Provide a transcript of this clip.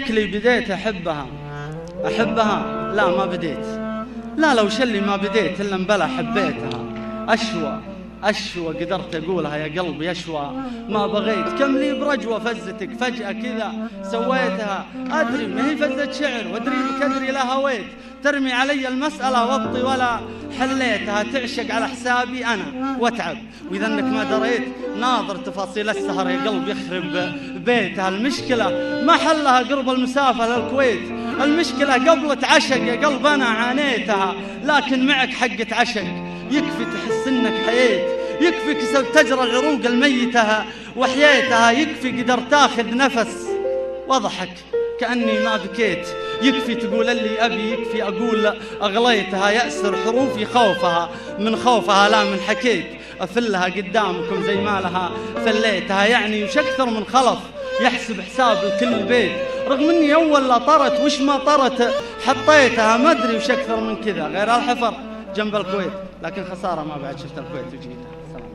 شكلي بديت أحبها لا ما بديت، لا لو شلي ما بديت إلا مبلا حبيتها. أشوى قدرت أقولها يا قلبي أشوى ما بغيت، كم لي برجوة فزتك فجأة كذا سويتها. أدري ما هي فزة شعر وأدري بكدري لا هويت، ترمي علي المسألة وابطي ولا حليتها. تعشق على حسابي أنا واتعب وإذا أنك ما دريت، ناظر تفاصيل السهر يا قلب يخرب بيتها. المشكلة ما حلها قرب المسافة للكويت، المشكلة قبلة عشق يا قلب أنا عانيتها. لكن معك حقة عشق يكفي تحس انك حييت، يكفي كسبت تجرى العروق الميتة وحييتها، يكفي قدر تاخذ نفس واضحك كأني ما بكيت، يكفي تقول اللي أبي، يكفي أقول أغليتها. يأسر حروفي خوفها من خوفها لا من حكيت، أفلها قدامكم زي ما لها فليتها. يعني وش أكثر من خلف يحسب حساب لكل بيت، رغم اني اول لا طرت وش ما طرت حطيتها. ما ادري وش اكثر من كذا غير الحفر جنب الكويت، لكن خسارة ما بعد شفت الكويت وجيتها. سلام.